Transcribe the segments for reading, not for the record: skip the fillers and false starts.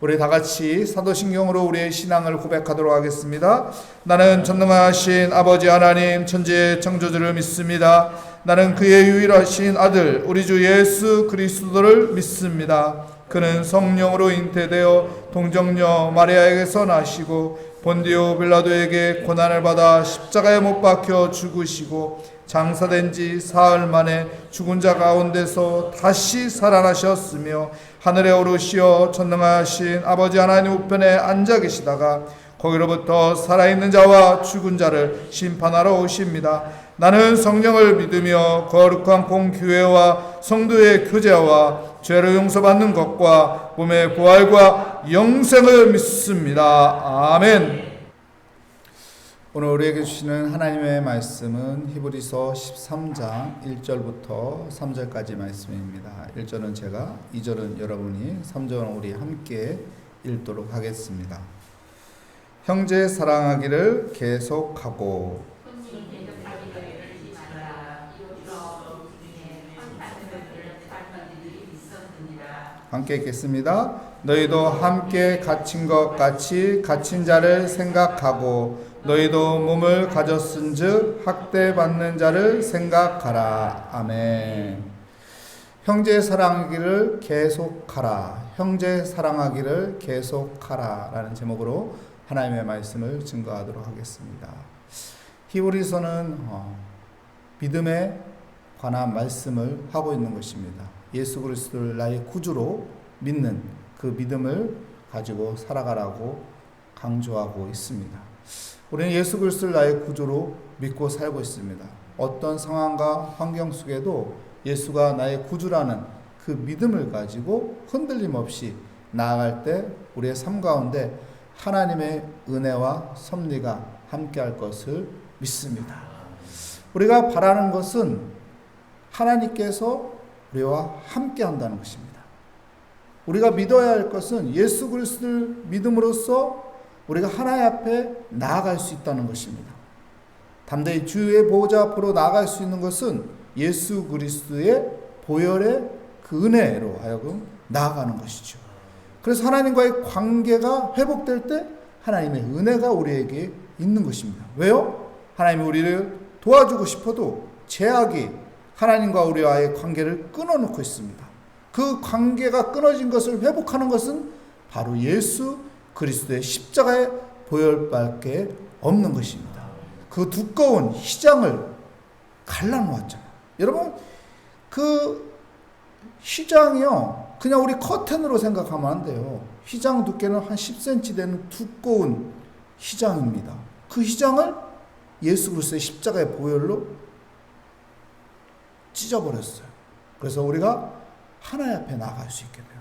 우리 다 같이 사도신경으로 우리의 신앙을 고백하도록 하겠습니다. 나는 전능하신 아버지 하나님 천지의 창조주를 믿습니다. 나는 그의 유일하신 아들 우리 주 예수 그리스도를 믿습니다. 그는 성령으로 잉태되어 동정녀 마리아에게서 나시고 본디오 빌라도에게 고난을 받아 십자가에 못 박혀 죽으시고 장사된 지 사흘 만에 죽은 자 가운데서 다시 살아나셨으며 하늘에 오르시어 전능하신 아버지 하나님 우편에 앉아 계시다가 거기로부터 살아있는 자와 죽은 자를 심판하러 오십니다. 나는 성령을 믿으며 거룩한 공교회와 성도의 교제와 죄를 용서받는 것과 몸의 부활과 영생을 믿습니다. 아멘. 오늘 우리에게 주시는 하나님의 말씀은 히브리서 13장 1절부터 3절까지 말씀입니다. 1절은 제가, 2절은 여러분이, 3절은 우리 함께 읽도록 하겠습니다. 형제 사랑하기를 계속하고 함께 읽겠습니다. 너희도 함께 갇힌 것 같이 갇힌 자를 생각하고 너희도 몸을 가졌은즉 학대받는 자를 생각하라. 아멘. 형제 사랑하기를 계속하라. 형제 사랑하기를 계속하라 라는 제목으로 하나님의 말씀을 증거하도록 하겠습니다. 히브리서는 믿음에 관한 말씀을 하고 있는 것입니다. 예수 그리스도를 나의 구주로 믿는 그 믿음을 가지고 살아가라고 강조하고 있습니다. 우리는 예수 그리스도를 나의 구주로 믿고 살고 있습니다. 어떤 상황과 환경 속에도 예수가 나의 구주라는 그 믿음을 가지고 흔들림 없이 나아갈 때 우리의 삶 가운데 하나님의 은혜와 섭리가 함께할 것을 믿습니다. 우리가 바라는 것은 하나님께서 우리와 함께 한다는 것입니다. 우리가 믿어야 할 것은 예수 그리스도를 믿음으로써 우리가 하나님 앞에 나아갈 수 있다는 것입니다. 담대히 주의 보호자 앞으로 나아갈 수 있는 것은 예수 그리스도의 보혈의 그 은혜로 하여금 나아가는 것이죠. 그래서 하나님과의 관계가 회복될 때 하나님의 은혜가 우리에게 있는 것입니다. 왜요? 하나님이 우리를 도와주고 싶어도 죄악이 하나님과 우리와의 관계를 끊어놓고 있습니다. 그 관계가 끊어진 것을 회복하는 것은 바로 예수 그리스도의 십자가의 보혈밖에 없는 것입니다. 그 두꺼운 휘장을 갈라놓았잖아요. 여러분, 그 휘장이요, 그냥 우리 커튼으로 생각하면 안 돼요. 휘장 두께는 한 10cm 되는 두꺼운 휘장입니다. 그 휘장을 예수 그리스도의 십자가의 보혈로 찢어버렸어요. 그래서 우리가 하나님 앞에 나갈 수 있게 돼요.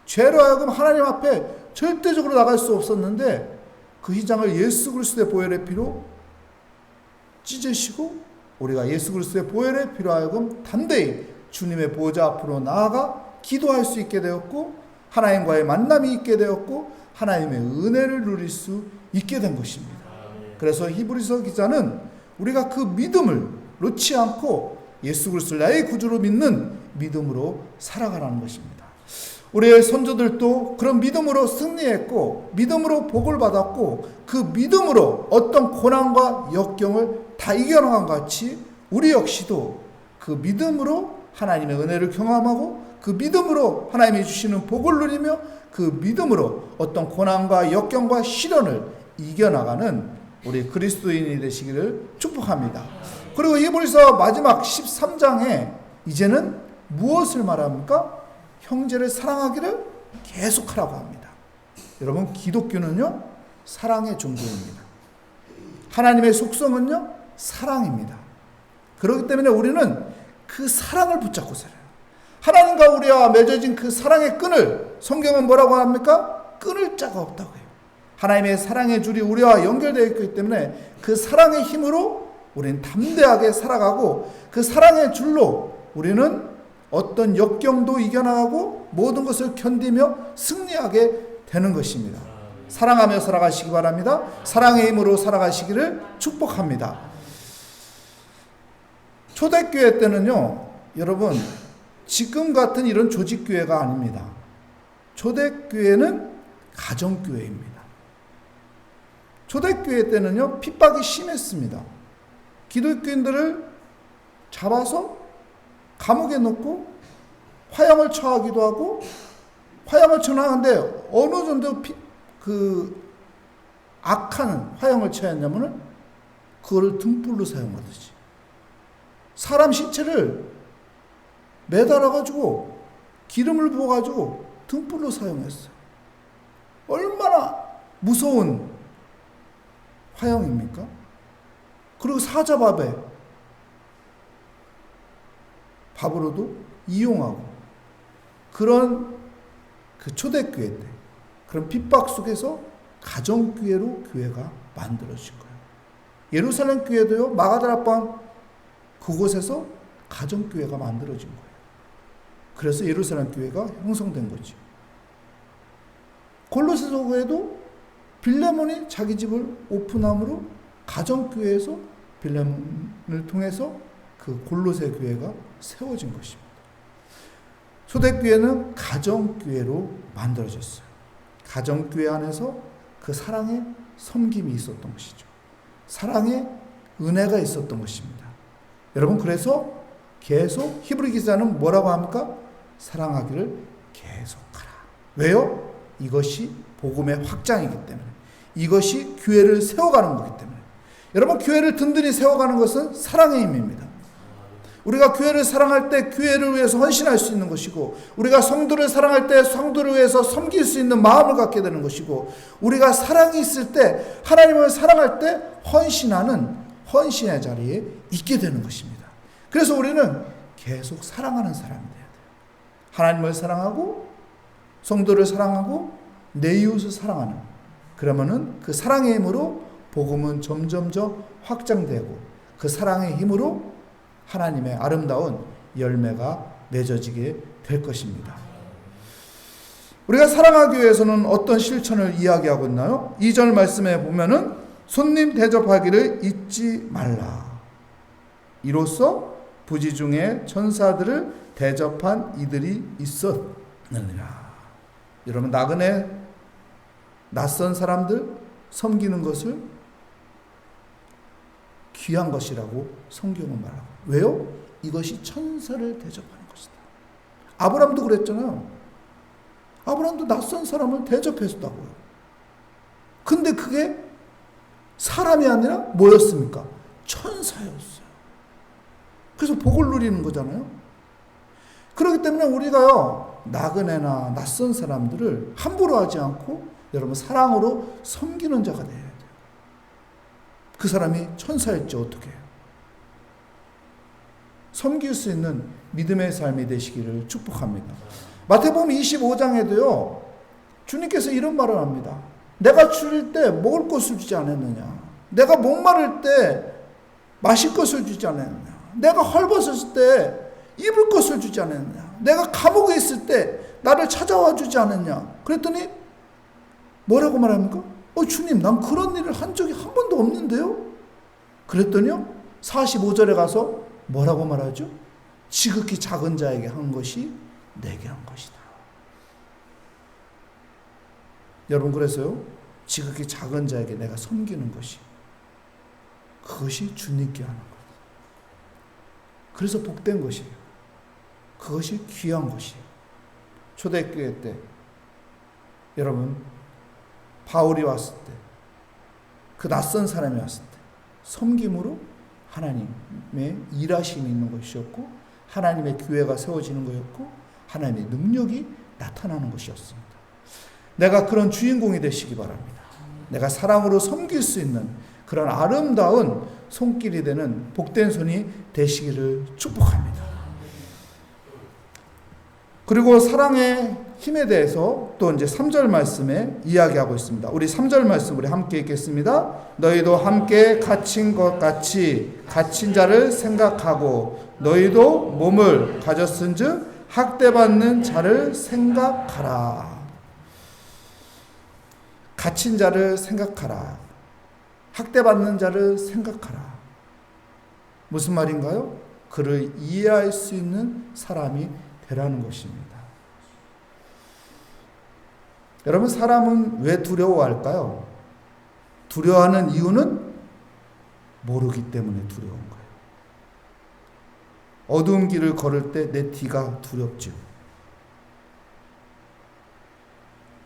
죄로 하여금 하나님 앞에 절대적으로 나갈 수 없었는데 그 휘장을 예수 그리스도의 보혈의 피로 찢으시고 우리가 예수 그리스도의 보혈의 피로 하여금 담대히 주님의 보호자 앞으로 나아가 기도할 수 있게 되었고 하나님과의 만남이 있게 되었고 하나님의 은혜를 누릴 수 있게 된 것입니다. 그래서 히브리서 기자는 우리가 그 믿음을 놓지 않고 예수 그리스도를 나의 구주로 믿는 믿음으로 살아가라는 것입니다. 우리의 선조들도 그런 믿음으로 승리했고 믿음으로 복을 받았고 그 믿음으로 어떤 고난과 역경을 다 이겨나간 것 같이 우리 역시도 그 믿음으로 하나님의 은혜를 경험하고 그 믿음으로 하나님이 주시는 복을 누리며 그 믿음으로 어떤 고난과 역경과 시련을 이겨나가는 우리 그리스도인이 되시기를 축복합니다. 그리고 히브리서 마지막 13장에 이제는 무엇을 말합니까? 형제를 사랑하기를 계속하라고 합니다. 여러분, 기독교는요, 사랑의 종교입니다. 하나님의 속성은요, 사랑입니다. 그렇기 때문에 우리는 그 사랑을 붙잡고 살아요. 하나님과 우리와 맺어진 그 사랑의 끈을 성경은 뭐라고 합니까? 끊을 자가 없다고 해요. 하나님의 사랑의 줄이 우리와 연결되어 있기 때문에 그 사랑의 힘으로 우리는 담대하게 살아가고 그 사랑의 줄로 우리는 어떤 역경도 이겨나가고 모든 것을 견디며 승리하게 되는 것입니다. 사랑하며 살아가시기 바랍니다. 사랑의 힘으로 살아가시기를 축복합니다. 초대교회 때는요, 여러분, 지금 같은 이런 조직교회가 아닙니다. 초대교회는 가정교회입니다. 초대교회 때는요, 핍박이 심했습니다. 기독교인들을 잡아서 감옥에 넣고 화형을 처하기도 하고, 화형을 처하는데 어느 정도 악한 화형을 처했냐면은 그거를 등불로 사용하듯이 사람 신체를 매달아가지고 기름을 부어가지고 등불로 사용했어요. 얼마나 무서운 화형입니까? 그리고 밥으로도 이용하고, 그런 그 초대교회 때 그런 핍박 속에서 가정교회로 교회가 만들어진 거예요. 예루살렘 교회도요, 마가다락방 그곳에서 가정교회가 만들어진 거예요. 그래서 예루살렘 교회가 형성된 거죠. 골로새서 교회도 빌레몬이 자기 집을 오픈함으로 가정교회에서 빌레몬을 통해서 그 골로새 교회가 세워진 것입니다. 초대교회는 가정교회로 만들어졌어요. 가정교회 안에서 그 사랑의 섬김이 있었던 것이죠. 사랑의 은혜가 있었던 것입니다. 여러분, 그래서 계속 히브리 기자는 뭐라고 합니까? 사랑하기를 계속하라. 왜요? 이것이 복음의 확장이기 때문에, 이것이 교회를 세워가는 거기 때문에. 여러분, 교회를 든든히 세워가는 것은 사랑의 힘입니다. 우리가 교회를 사랑할 때 교회를 위해서 헌신할 수 있는 것이고, 우리가 성도를 사랑할 때 성도를 위해서 섬길 수 있는 마음을 갖게 되는 것이고, 우리가 사랑이 있을 때, 하나님을 사랑할 때 헌신하는 헌신의 자리에 있게 되는 것입니다. 그래서 우리는 계속 사랑하는 사람이 돼야 돼요. 하나님을 사랑하고 성도를 사랑하고 내 이웃을 사랑하는, 그러면은 그 사랑의 힘으로 복음은 점점점 확장되고, 그 사랑의 힘으로 하나님의 아름다운 열매가 맺어지게 될 것입니다. 우리가 사랑하기 위해서는 어떤 실천을 이야기하고 있나요? 2절 말씀에 보면은 손님 대접하기를 잊지 말라. 이로써 부지 중에 천사들을 대접한 이들이 있었느니라. 여러분, 나그네 낯선 사람들 섬기는 것을 귀한 것이라고 성경은 말하고, 왜요? 이것이 천사를 대접하는 것이다. 아브라함도 그랬잖아요. 아브라함도 낯선 사람을 대접했다고요. 근데 그게 사람이 아니라 뭐였습니까? 천사였어요. 그래서 복을 누리는 거잖아요. 그렇기 때문에 우리가요, 나그네나 낯선 사람들을 함부로 하지 않고 여러분 사랑으로 섬기는 자가 돼야 돼요. 그 사람이 천사일지 어떻게 해요? 섬길 수 있는 믿음의 삶이 되시기를 축복합니다. 마태복음 25장에도요, 주님께서 이런 말을 합니다. 내가 줄일 때 먹을 것을 주지 않았느냐? 내가 목마를 때 마실 것을 주지 않았느냐? 내가 헐벗었을 때 입을 것을 주지 않았느냐? 내가 감옥에 있을 때 나를 찾아와 주지 않았냐? 그랬더니 뭐라고 말합니까? 주님, 난 그런 일을 한 적이 한 번도 없는데요? 그랬더니요, 45절에 가서 뭐라고 말하죠? 지극히 작은 자에게 한 것이 내게 한 것이다. 여러분, 그래서요, 지극히 작은 자에게 내가 섬기는 것이, 그것이 주님께 하는 것. 그래서 복된 것이에요. 그것이 귀한 것이에요. 초대교회 때 여러분, 바울이 왔을 때, 그 낯선 사람이 왔을 때 섬김으로 하나님의 일하심이 있는 것이었고, 하나님의 교회가 세워지는 것이었고, 하나님의 능력이 나타나는 것이었습니다. 내가 그런 주인공이 되시기 바랍니다. 내가 사랑으로 섬길 수 있는 그런 아름다운 손길이 되는 복된 손이 되시기를 축복합니다. 그리고 사랑의 힘에 대해서 또 이제 3절 말씀에 이야기하고 있습니다. 우리 3절 말씀 우리 함께 읽겠습니다. 너희도 함께 갇힌 것 같이 갇힌 자를 생각하고 너희도 몸을 가졌은즉 학대받는 자를 생각하라. 갇힌 자를 생각하라. 학대받는 자를 생각하라. 무슨 말인가요? 그를 이해할 수 있는 사람이 되라는 것입니다. 여러분, 사람은 왜 두려워할까요? 두려워하는 이유는 모르기 때문에 두려운 거예요. 어두운 길을 걸을 때 내 뒤가 두렵죠.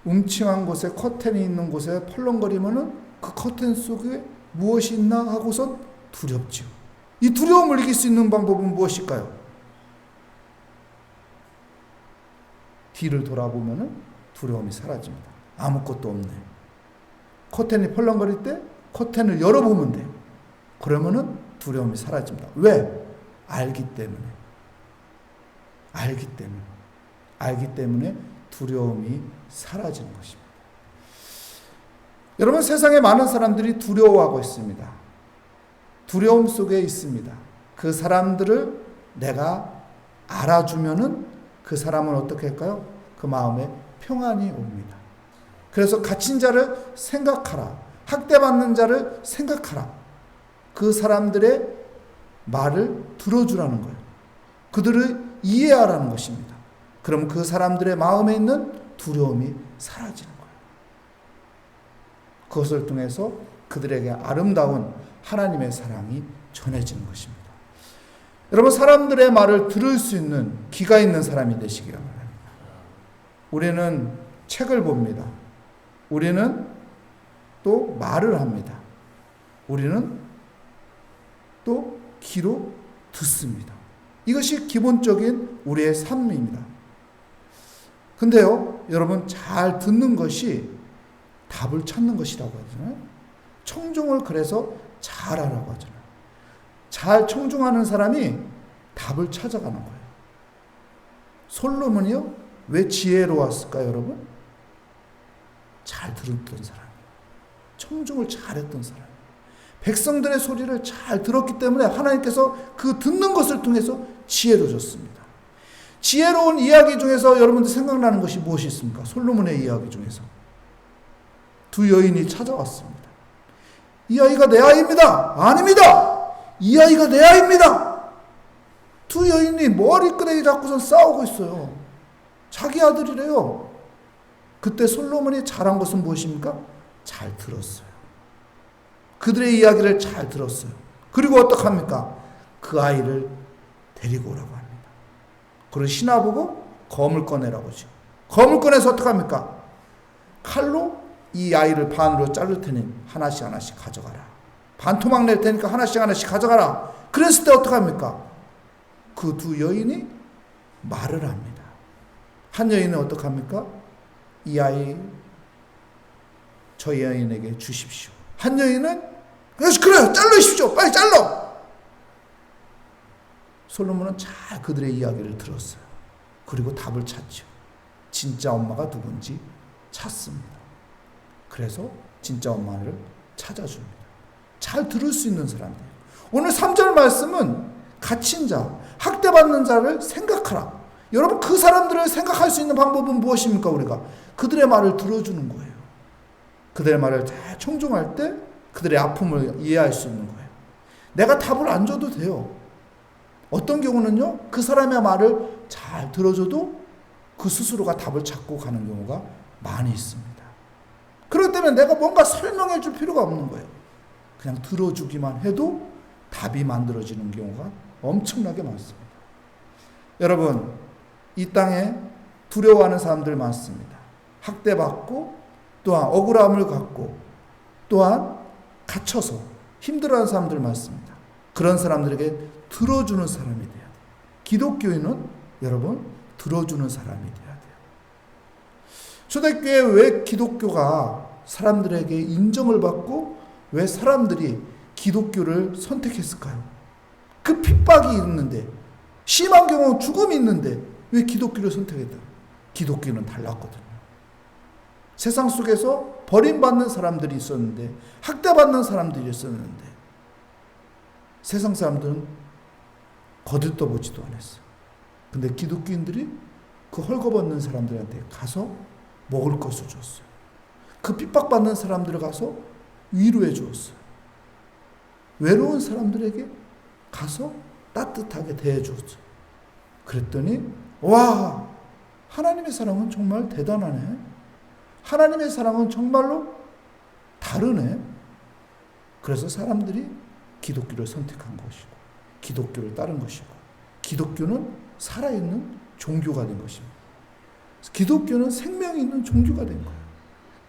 음침한 곳에 커튼이 있는 곳에 펄렁거리면은 그 커튼 속에 무엇이 있나 하고선 두렵죠. 이 두려움을 이길 수 있는 방법은 무엇일까요? 뒤를 돌아보면은 두려움이 사라집니다. 아무것도 없네. 커튼이 펄렁거릴 때 커튼을 열어보면 돼요. 그러면은 두려움이 사라집니다. 왜? 알기 때문에. 알기 때문에 두려움이 사라지는 것입니다. 여러분, 세상에 많은 사람들이 두려워하고 있습니다. 두려움 속에 있습니다. 그 사람들을 내가 알아주면은 그 사람은 어떻게 할까요? 그 마음에 평안이 옵니다. 그래서 갇힌 자를 생각하라. 학대받는 자를 생각하라. 그 사람들의 말을 들어주라는 거예요. 그들을 이해하라는 것입니다. 그럼 그 사람들의 마음에 있는 두려움이 사라지는 거예요. 그것을 통해서 그들에게 아름다운 하나님의 사랑이 전해지는 것입니다. 여러분, 사람들의 말을 들을 수 있는 귀가 있는 사람이 되시기 바랍니다. 우리는 책을 봅니다. 우리는 또 말을 합니다. 우리는 또 귀로 듣습니다. 이것이 기본적인 우리의 삶입니다. 근데요, 여러분, 잘 듣는 것이 답을 찾는 것이라고 하잖아요. 청중을 그래서 잘하라고 하잖아요. 잘 청중하는 사람이 답을 찾아가는 거예요. 솔로몬이요, 왜 지혜로웠을까요, 여러분? 잘 들었던 사람, 청중을 잘했던 사람, 백성들의 소리를 잘 들었기 때문에 하나님께서 그 듣는 것을 통해서 지혜를 줬습니다. 지혜로운 이야기 중에서 여러분들 생각나는 것이 무엇이 있습니까? 솔로몬의 이야기 중에서 두 여인이 찾아왔습니다. 이 아이가 내 아이입니다. 아닙니다. 이 아이가 내 아이입니다. 두 여인이 머리끄댕이 잡고선 싸우고 있어요. 자기 아들이래요. 그때 솔로몬이 잘한 것은 무엇입니까? 잘 들었어요. 그들의 이야기를 잘 들었어요. 그리고 어떡합니까? 그 아이를 데리고 오라고 합니다. 그리고 신하 보고 검을 꺼내라고 하죠. 검을 꺼내서 어떡합니까? 칼로 이 아이를 반으로 자를 테니 하나씩 가져가라. 반토막 낼 테니까 하나씩 가져가라. 그랬을 때 어떡합니까? 그 두 여인이 말을 합니다. 한 여인은 어떡합니까? 이 아이 저 여인에게 주십시오. 한 여인은 그래 잘라주십시오. 빨리 잘라. 솔로몬은 잘 그들의 이야기를 들었어요. 그리고 답을 찾죠. 진짜 엄마가 누군지 찾습니다. 그래서 진짜 엄마를 찾아줍니다. 잘 들을 수 있는 사람이에요. 오늘 3절 말씀은 갇힌 자, 학대받는 자를 생각하라. 여러분, 그 사람들을 생각할 수 있는 방법은 무엇입니까? 우리가 그들의 말을 들어주는 거예요. 그들의 말을 잘 청중할 때 그들의 아픔을 이해할 수 있는 거예요. 내가 답을 안 줘도 돼요. 어떤 경우는요, 그 사람의 말을 잘 들어줘도 그 스스로가 답을 찾고 가는 경우가 많이 있습니다. 그렇기 때문에 내가 뭔가 설명해 줄 필요가 없는 거예요. 그냥 들어주기만 해도 답이 만들어지는 경우가 엄청나게 많습니다. 여러분, 이 땅에 두려워하는 사람들 많습니다. 학대받고 또한 억울함을 갖고 또한 갇혀서 힘들어하는 사람들 많습니다. 그런 사람들에게 들어주는 사람이 돼야 돼요. 기독교인은 여러분 들어주는 사람이 돼야 돼요. 초대교회 왜 기독교가 사람들에게 인정을 받고 왜 사람들이 기독교를 선택했을까요? 그 핍박이 있는데, 심한 경우 죽음이 있는데 왜 기독교를 선택했다? 기독교는 달랐거든요. 세상 속에서 버림받는 사람들이 있었는데, 학대받는 사람들이 있었는데, 세상 사람들은 거들떠보지도 않았어요. 근데 기독교인들이 그 헐거벗는 사람들한테 가서 먹을 것을 줬어요. 그 핍박받는 사람들을 가서 위로해 주었어요. 외로운 사람들에게 가서 따뜻하게 대해 주었어요. 그랬더니 와, 하나님의 사랑은 정말 대단하네. 하나님의 사랑은 정말로 다르네. 그래서 사람들이 기독교를 선택한 것이고 기독교를 따른 것이고 기독교는 살아있는 종교가 된 것입니다. 기독교는 생명이 있는 종교가 된 거예요.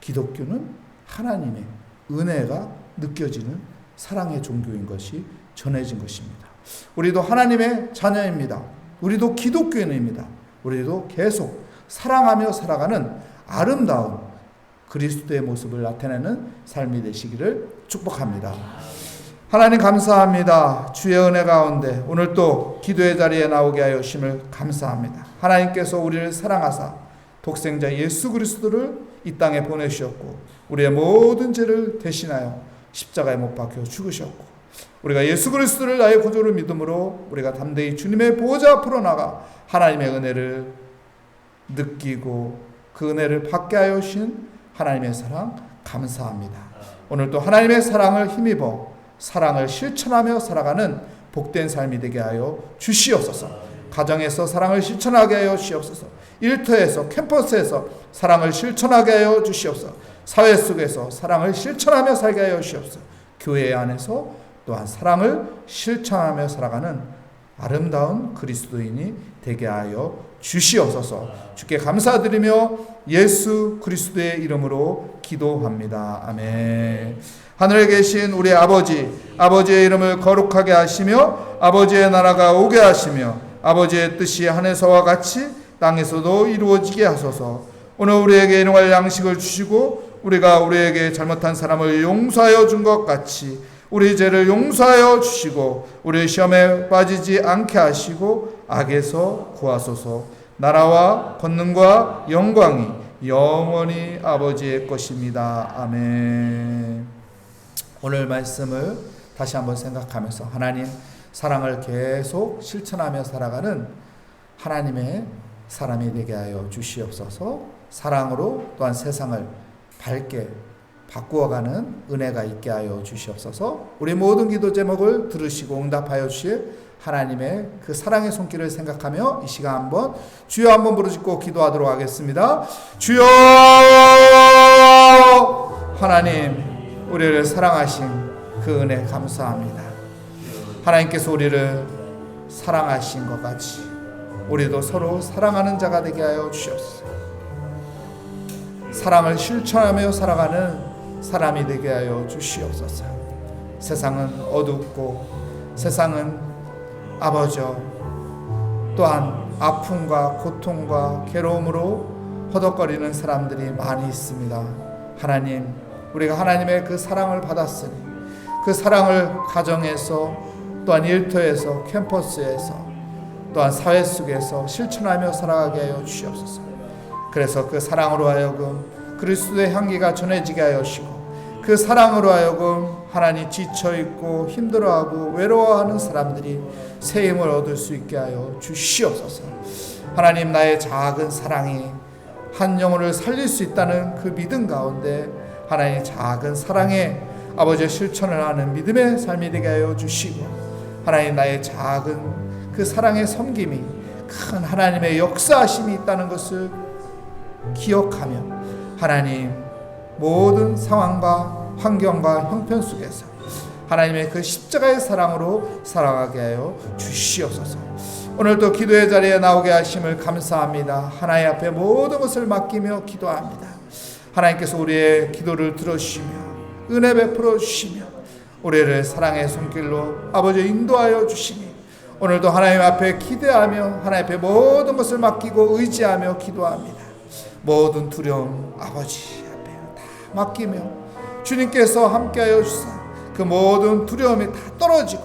기독교는 하나님의 은혜가 느껴지는 사랑의 종교인 것이 전해진 것입니다. 우리도 하나님의 자녀입니다. 우리도 기독교인입니다. 우리도 계속 사랑하며 살아가는 아름다운 그리스도의 모습을 나타내는 삶이 되시기를 축복합니다. 하나님 감사합니다. 주의 은혜 가운데 오늘 또 기도의 자리에 나오게 하여 주심을 감사합니다. 하나님께서 우리를 사랑하사 독생자 예수 그리스도를 이 땅에 보내주셨고 우리의 모든 죄를 대신하여 십자가에 못 박혀 죽으셨고 우리가 예수 그리스도를 나의 구주로 믿음으로 우리가 담대히 주님의 보호자 앞으로 나가 하나님의 은혜를 느끼고 그 은혜를 받게 하여 주신 하나님의 사랑 감사합니다. 오늘도 하나님의 사랑을 힘입어 사랑을 실천하며 살아가는 복된 삶이 되게 하여 주시옵소서. 가정에서 사랑을 실천하게 하여 주시옵소서. 일터에서 캠퍼스에서 사랑을 실천하게 하여 주시옵소서. 사회 속에서 사랑을 실천하며 살게 하여 주시옵소서. 교회 안에서 또한 사랑을 실천하며 살아가는 아름다운 그리스도인이 되게 하여 주시옵소서. 주께 감사드리며 예수 그리스도의 이름으로 기도합니다. 아멘. 하늘에 계신 우리 아버지의 이름을 거룩하게 하시며 아버지의 나라가 오게 하시며 아버지의 뜻이 하늘에서와 같이 땅에서도 이루어지게 하소서. 오늘 우리에게 일용할 양식을 주시고 우리가 우리에게 잘못한 사람을 용서하여 준 것 같이 우리 죄를 용서하여 주시고 우리 시험에 빠지지 않게 하시고 악에서 구하소서. 나라와 권능과 영광이 영원히 아버지의 것입니다. 아멘. 오늘 말씀을 다시 한번 생각하면서 하나님 사랑을 계속 실천하며 살아가는 하나님의 사람이 되게 하여 주시옵소서. 사랑으로 또한 세상을 밝게 바꾸어가는 은혜가 있게 하여 주시옵소서. 우리 모든 기도 제목을 들으시고 응답하여 주실 하나님의 그 사랑의 손길을 생각하며 이 시간 한번 주여 한번 부르짖고 기도하도록 하겠습니다. 주여 하나님 우리를 사랑하신 그 은혜 감사합니다. 하나님께서 우리를 사랑하신 것 같이 우리도 서로 사랑하는 자가 되게 하여 주시옵소서. 사랑을 실천하며 살아가는 사람이 되게 하여 주시옵소서. 세상은 어둡고 세상은 아버져 또한 아픔과 고통과 괴로움으로 허덕거리는 사람들이 많이 있습니다. 하나님 우리가 하나님의 그 사랑을 받았으니 그 사랑을 가정에서 또한 일터에서 캠퍼스에서 또한 사회 속에서 실천하며 살아가게 하여 주시옵소서. 그래서 그 사랑으로 하여금 그리스도의 향기가 전해지게 하여 주시고 그 사랑으로 하여금 하나님 지쳐있고 힘들어하고 외로워하는 사람들이 새 힘을 얻을 수 있게 하여 주시옵소서. 하나님 나의 작은 사랑이 한 영혼을 살릴 수 있다는 그 믿음 가운데 하나님 작은 사랑에 아버지의 실천을 하는 믿음의 삶이 되게 하여 주시고 하나님 나의 작은 그 사랑의 섬김이 큰 하나님의 역사하심이 있다는 것을 기억하며 하나님 모든 상황과 환경과 형편 속에서 하나님의 그 십자가의 사랑으로 살아가게 하여 주시옵소서. 오늘도 기도의 자리에 나오게 하심을 감사합니다. 하나님 앞에 모든 것을 맡기며 기도합니다. 하나님께서 우리의 기도를 들어주시며 은혜 베풀어 주시며 우리를 사랑의 손길로 아버지 인도하여 주시니 오늘도 하나님 앞에 기대하며 하나님 앞에 모든 것을 맡기고 의지하며 기도합니다. 모든 두려움 아버지 앞에 다 맡기며 주님께서 함께하여 주사 그 모든 두려움이 다 떨어지고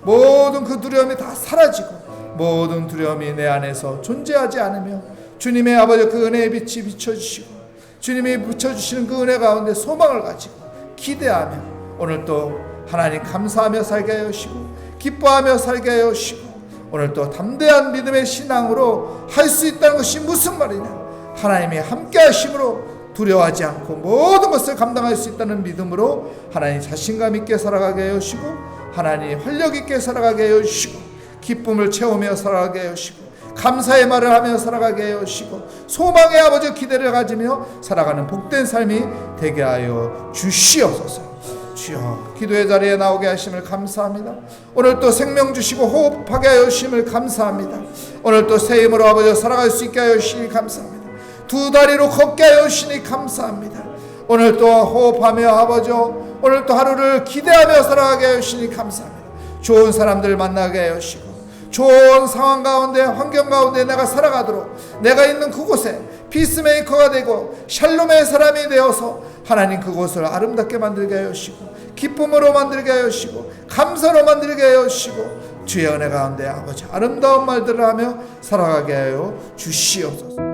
모든 그 두려움이 다 사라지고 모든 두려움이 내 안에서 존재하지 않으며 주님의 아버지 그 은혜의 빛이 비춰주시고 주님이 비춰주시는 그 은혜 가운데 소망을 가지고 기대하며 오늘 또 하나님 감사하며 살게 하여 주시고 기뻐하며 살게 하여 주시고 오늘 또 담대한 믿음의 신앙으로 할 수 있다는 것이 무슨 말이냐. 하나님이 함께 하심으로 두려워하지 않고 모든 것을 감당할 수 있다는 믿음으로 하나님 자신감 있게 살아가게 하여 주시고 하나님 활력 있게 살아가게 하여 주시고 기쁨을 채우며 살아가게 하여 주시고 감사의 말을 하며 살아가게 하여 주시고 소망의 아버지 기대를 가지며 살아가는 복된 삶이 되게 하여 주시옵소서. 주여, 기도의 자리에 나오게 하심을 감사합니다. 오늘 또 생명 주시고 호흡하게 하여 주심을 감사합니다. 오늘 또 새 힘으로 아버지 살아갈 수 있게 하여 주시니 감사합니다. 두 다리로 걷게 하여 주시니 감사합니다. 오늘 또 호흡하며 아버지 오늘 또 하루를 기대하며 살아가게 하여 주시니 감사합니다. 좋은 사람들 만나게 하여 주시고 좋은 상황 가운데 환경 가운데 내가 살아가도록 내가 있는 그곳에 피스메이커가 되고 샬롬의 사람이 되어서 하나님 그곳을 아름답게 만들게 하여 주시고 기쁨으로 만들게 하여 주시고 감사로 만들게 하여 주시고 주의 은혜 가운데 아버지 아름다운 말들을 하며 살아가게 하여 주시옵소서.